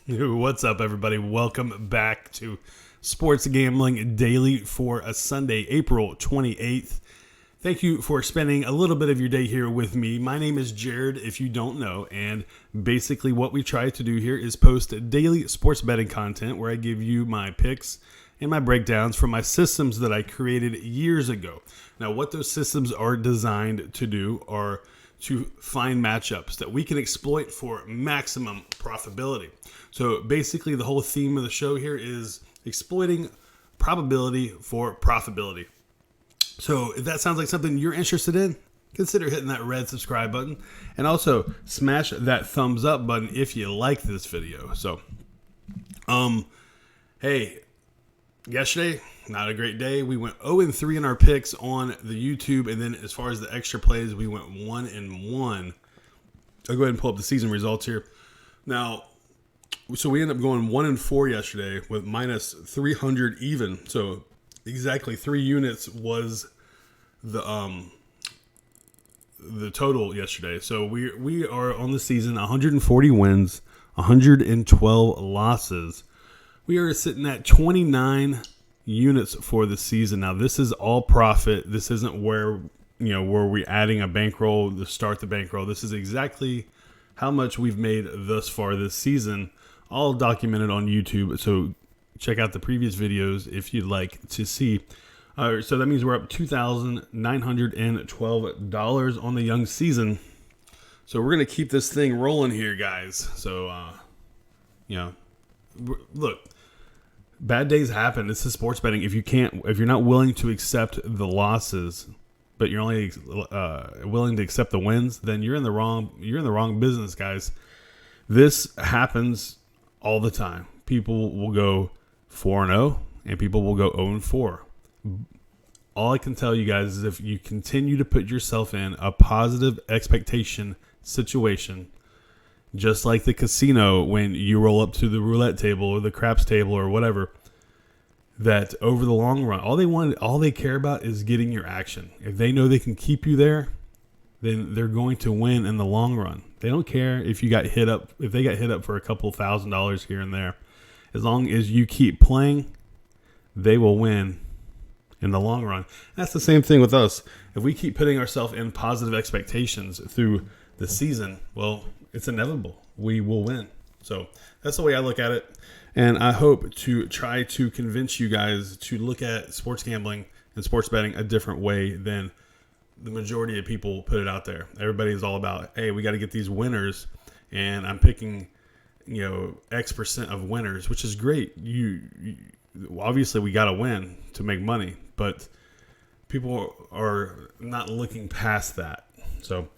What's up, everybody? Welcome back to Sports Gambling Daily for a Sunday, April 28th. Thank you for spending a little bit of your day here with me. My name is Jared, if you don't know, and basically what we try to do here is post daily sports betting content where I give you my picks and my breakdowns from my systems that I created years ago. Now, what those systems are designed to do are to find matchups that we can exploit for maximum profitability. So basically the whole theme of the show here is exploiting probability for profitability. So if that sounds like something you're interested in, consider hitting that red subscribe button and also smash that thumbs up button if you like this video. So, hey, yesterday, not a great day. We went 0-3 in our picks on the YouTube, and then as far as the extra plays, we went 1-1. I'll go ahead and pull up the season results here. Now, so we ended up going 1-4 yesterday with minus 300 even. So exactly 3 units was the total yesterday. So we are on the season 140 wins, 112 losses. We are sitting at 29 units for the season. Now, this is all profit. This isn't where we're adding a bankroll to start the bankroll. This is exactly how much we've made thus far this season, all documented on YouTube. So check out the previous videos if you'd like to see. So that means we're up $2,912 on the young season. So we're going to keep this thing rolling here, guys. So, look, bad days happen. This is sports betting. If you're not willing to accept the losses, but you're only willing to accept the wins, then you're in the wrong business, guys. This happens all the time. People will go 4-0 and people will go 0-4. All I can tell you guys is if you continue to put yourself in a positive expectation situation, just like the casino when you roll up to the roulette table or the craps table or whatever, that over the long run, all they care about is getting your action. If they know they can keep you there, then they're going to win in the long run. They don't care if they got hit up for a couple $1,000s here and there. As long as you keep playing, they will win in the long run. That's the same thing with us. If we keep putting ourselves in positive expectations through the season, well, it's inevitable. We will win. So that's the way I look at it. And I hope to try to convince you guys to look at sports gambling and sports betting a different way than the majority of people put it out there. Everybody is all about, hey, we got to get these winners. And I'm picking, X percent of winners, which is great. Obviously we got to win to make money, but people are not looking past that. So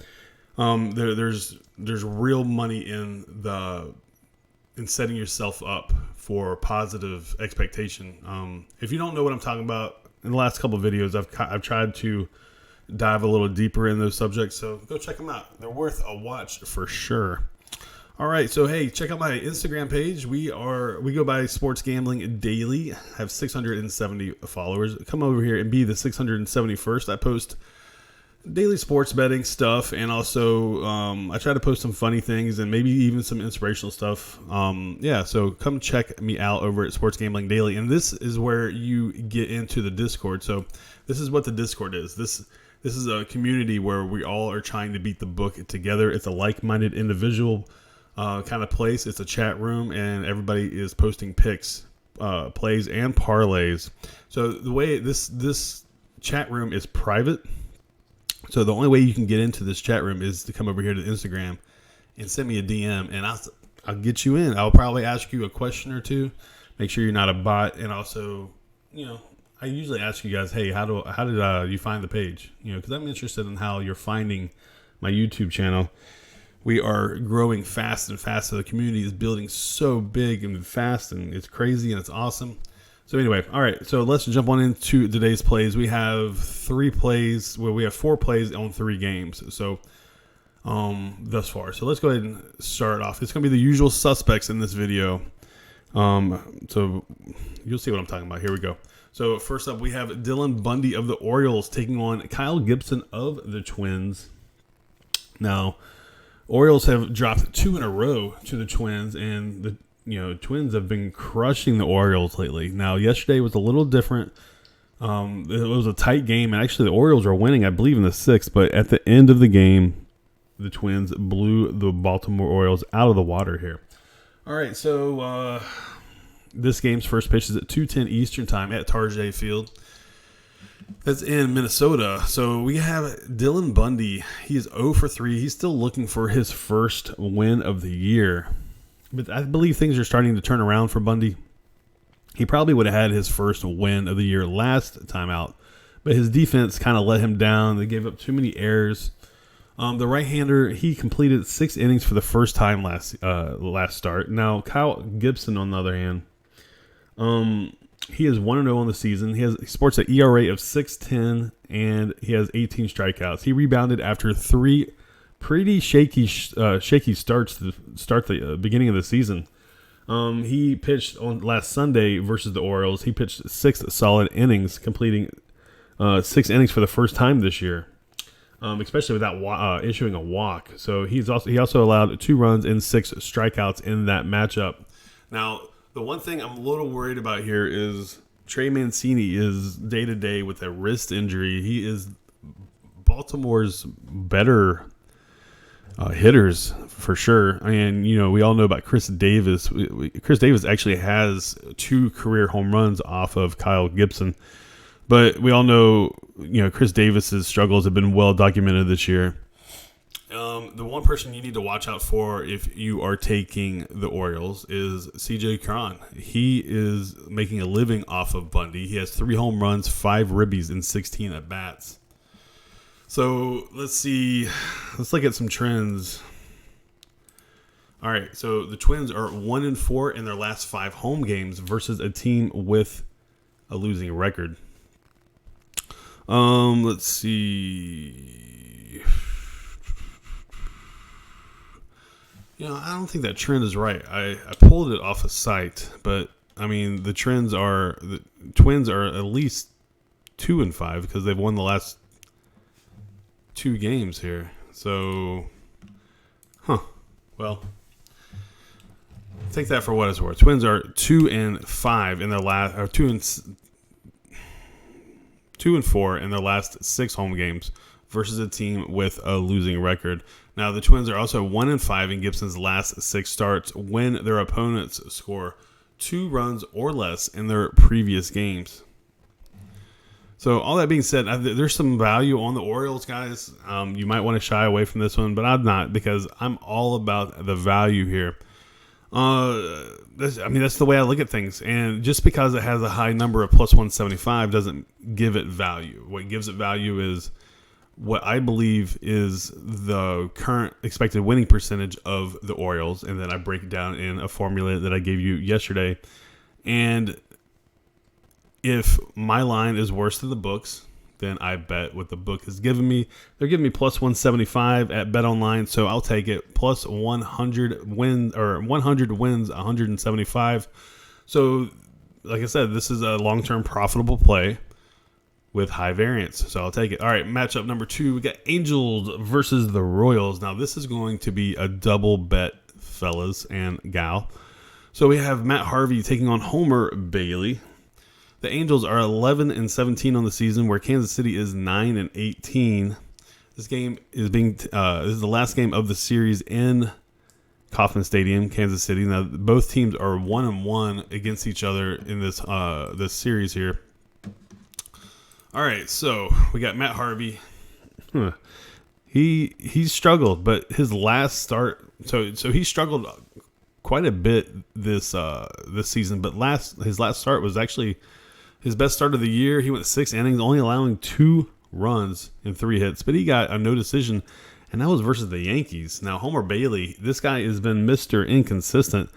there's real money in setting yourself up for positive expectation. If you don't know what I'm talking about, in the last couple of videos, I've tried to dive a little deeper in those subjects. So go check them out. They're worth a watch for sure. All right, so hey, check out my Instagram page. We go by Sports Gambling Daily. I have 670 followers. Come over here and be the 671st. I post daily sports betting stuff, and also I try to post some funny things and maybe even some inspirational stuff. So come check me out over at Sports Gambling Daily. And this is where you get into the Discord. So this is what the Discord is. This is a community where we all are trying to beat the book together. It's a like-minded individual kind of place. It's a chat room, and everybody is posting picks, plays, and parlays. So the way this chat room is private. So the only way you can get into this chat room is to come over here to Instagram and send me a DM, and I'll get you in. I'll probably ask you a question or two. Make sure you're not a bot, and also, I usually ask you guys, hey, how did you find the page? Because I'm interested in how you're finding my YouTube channel. We are growing fast and fast. So the community is building so big and fast, and it's crazy and it's awesome. So anyway, all right. So let's jump on into today's plays. We have 4 plays on 3 games. So thus far. So let's go ahead and start off. It's going to be the usual suspects in this video. So you'll see what I'm talking about. Here we go. So first up, we have Dylan Bundy of the Orioles taking on Kyle Gibson of the Twins. Now, Orioles have dropped 2 in a row to the Twins, and Twins have been crushing the Orioles lately. Now, yesterday was a little different. It was a tight game, and actually the Orioles are winning, I believe, in the sixth. But at the end of the game, the Twins blew the Baltimore Orioles out of the water here. All right, so this game's first pitch is at 2:10 Eastern Time at Tarjay Field. That's in Minnesota. So we have Dylan Bundy. He is 0 for 3. He's still looking for his first win of the year. But I believe things are starting to turn around for Bundy. He probably would have had his first win of the year last time out, but his defense kind of let him down. They gave up too many errors. The right-hander, he completed 6 innings for the first time last start. Now, Kyle Gibson, on the other hand, he is 1-0 on the season. He sports an ERA of 6.10, and he has 18 strikeouts. He rebounded after 3 pretty shaky starts to start the beginning of the season. He pitched on last Sunday versus the Orioles. He pitched 6 solid innings, completing 6 innings for the first time this year, especially without issuing a walk. So he also allowed 2 runs and 6 strikeouts in that matchup. Now, the one thing I'm a little worried about here is Trey Mancini is day-to-day with a wrist injury. He is Baltimore's better hitters for sure. And, we all know about Chris Davis. Chris Davis actually has 2 career home runs off of Kyle Gibson. But we all know, Chris Davis's struggles have been well documented this year. The one person you need to watch out for if you are taking the Orioles is C.J. Cron. He is making a living off of Bundy. He has 3 home runs, 5 ribbies, and 16 at-bats. So let's see. Let's look at some trends. All right, so the Twins are 1-4 in their last 5 home games versus a team with a losing record. Let's see. I don't think that trend is right. I pulled it off a site, but I mean the Twins are at least 2-5 because they've won the last 2 games here. So, well, take that for what it's worth. Twins are 2-5 in their last, or 2-4 in their last 6 home games versus a team with a losing record. Now, the Twins are also 1-5 in Gibson's last 6 starts when their opponents score 2 runs or less in their previous games. So, all that being said, there's some value on the Orioles, guys. You might want to shy away from this one, but I'm not because I'm all about the value here. That's the way I look at things. And just because it has a high number of plus 175 doesn't give it value. What gives it value is what I believe is the current expected winning percentage of the Orioles, and then I break it down in a formula that I gave you yesterday. And if my line is worse than the books, then I bet what the book has given me. They're giving me plus 175 at BetOnline, so I'll take it. Plus 100 wins, 175. So, like I said, this is a long-term profitable play with high variance, so I'll take it. All right, matchup number 2, we got Angels versus the Royals. Now, this is going to be a double bet, fellas and gal. So we have Matt Harvey taking on Homer Bailey. The Angels are 11-17 on the season, where Kansas City is 9-18. This game is this is the last game of the series in Kauffman Stadium, Kansas City. Now, both teams are 1-1 against each other in this series here. All right, so we got Matt Harvey. He struggled, but his last start. So he struggled quite a bit this season, but his last start was actually his best start of the year. He went 6 innings, only allowing 2 runs and 3 hits, but he got a no decision, and that was versus the Yankees. Now, Homer Bailey, this guy has been Mr. Inconsistent.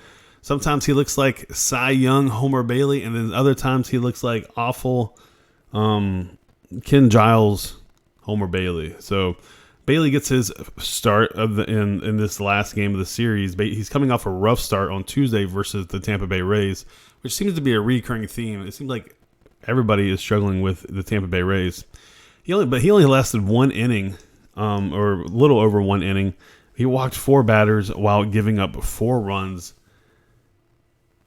Sometimes he looks like Cy Young Homer Bailey, and then other times he looks like awful Ken Giles Homer Bailey. So Bailey gets his start in this last game of the series. He's coming off a rough start on Tuesday versus the Tampa Bay Rays, which seems to be a recurring theme. It seems like everybody is struggling with the Tampa Bay Rays. He only lasted 1 inning, or a little over 1 inning. He walked 4 batters while giving up 4 runs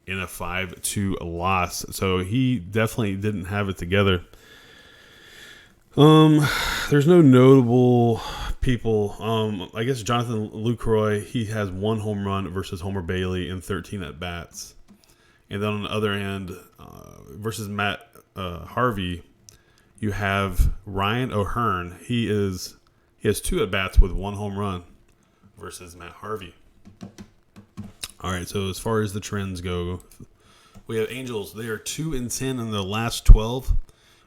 in a 5-2 loss. So he definitely didn't have it together. There's no notable people. I guess Jonathan Lucroy, he has 1 home run versus Homer Bailey in 13 at bats. And then on the other end, versus Matt Harvey, you have Ryan O'Hearn. He has 2 at bats with 1 home run versus Matt Harvey. All right, so as far as the trends go, we have Angels. They are 2-10 in their last 12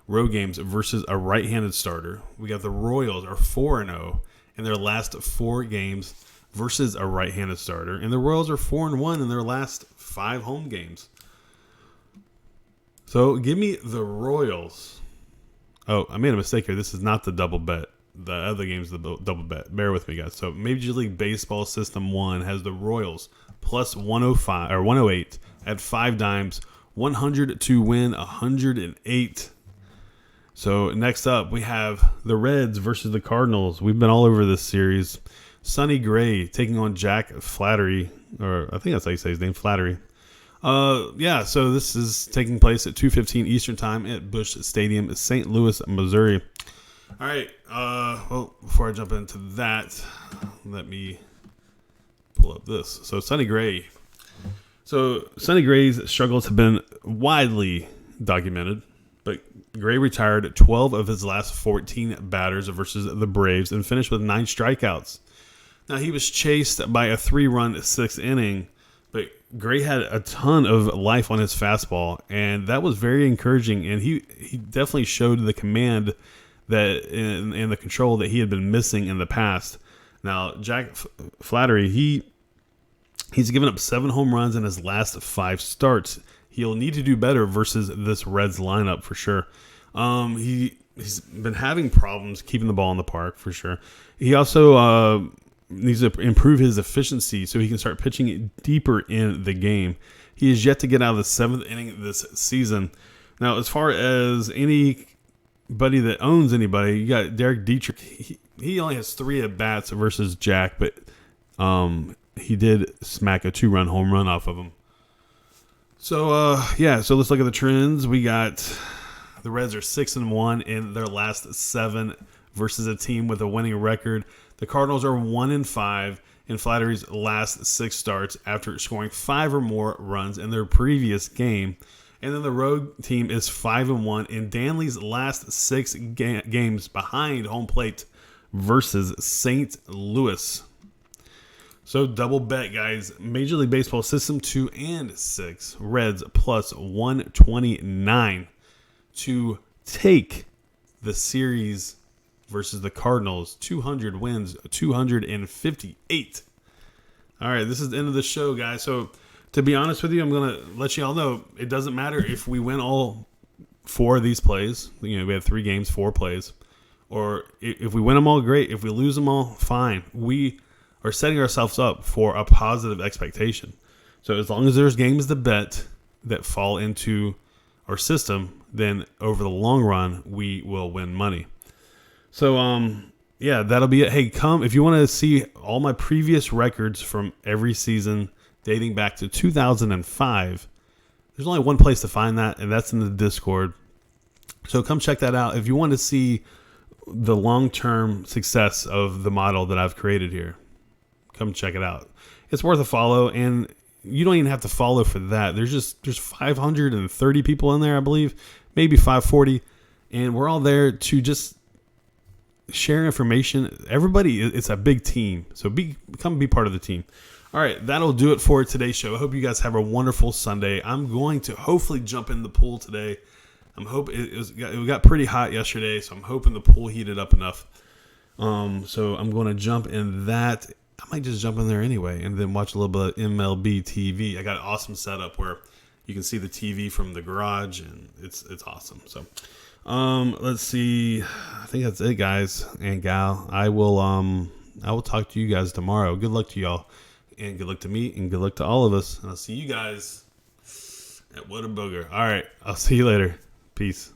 road games versus a right-handed starter. We got the Royals are 4-0 in their last 4 games versus a right-handed starter, and the Royals are 4-1 in their last 5 home games. So give me the Royals. Oh, I made a mistake here. This is not the double bet. The other game's the double bet. Bear with me, guys. So Major League Baseball System 1 has the Royals plus 105 or 108 at 5 dimes, 100 to win, 108. So next up, we have the Reds versus the Cardinals. We've been all over this series. Sonny Gray taking on Jack Flaherty, or I think that's how you say his name, Flaherty. So this is taking place at 2:15 Eastern Time at Busch Stadium, St. Louis, Missouri. All right. Well, before I jump into that, let me pull up this. So Sonny Gray. So Sonny Gray's struggles have been widely documented, but Gray retired 12 of his last 14 batters versus the Braves and finished with 9 strikeouts. Now, he was chased by a 3-run 6th inning, but Gray had a ton of life on his fastball, and that was very encouraging, and he definitely showed the command that and the control that he had been missing in the past. Now, Jack Flaherty, he's given up 7 home runs in his last 5 starts. He'll need to do better versus this Reds lineup for sure. He's been having problems keeping the ball in the park for sure. He also needs to improve his efficiency so he can start pitching deeper in the game. He is yet to get out of the 7th inning this season. Now, as far as anybody that owns anybody, you got Derek Dietrich. He only has 3 at bats versus Jack, but he did smack a 2-run home run off of him. So so let's look at the trends. We got the Reds are 6-1 in their last 7 versus a team with a winning record. The Cardinals are 1-5 in Flaherty's last 6 starts after scoring 5 or more runs in their previous game. And then the road team is 5-1 in Danley's last 6 games behind home plate versus St. Louis. So double bet, guys. Major League Baseball System 2 and 6. Reds plus 129 to take the series versus the Cardinals. 200 wins, 258. All right, this is the end of the show, guys. So to be honest with you, I'm going to let you all know it doesn't matter if we win all 4 of these plays. We have 3 games, 4 plays. Or if we win them all, great. If we lose them all, fine. We are setting ourselves up for a positive expectation. So as long as there's games to bet that fall into our system, then over the long run, we will win money. So, that'll be it. Hey, come if you want to see all my previous records from every season dating back to 2005. There's only one place to find that, and that's in the Discord. So come check that out if you want to see the long-term success of the model that I've created here. Come check it out. It's worth a follow, and you don't even have to follow for that. There's 530 people in there, I believe, maybe 540, and we're all there to just share information. Everybody, it's a big team, so come be part of the team. All right, that'll do it for today's show. I hope you guys have a wonderful Sunday. I'm going to hopefully jump in the pool today. I'm hoping it got pretty hot yesterday, so I'm hoping the pool heated up enough. So I'm going to jump in that. I might just jump in there anyway and then watch a little bit of MLB TV. I got an awesome setup where you can see the TV from the garage, and it's awesome. So let's see. I think that's it, guys and gal. I will talk to you guys tomorrow. Good luck to y'all, and good luck to me, and good luck to all of us. And I'll see you guys at What a Booger. All right, I'll see you later. Peace.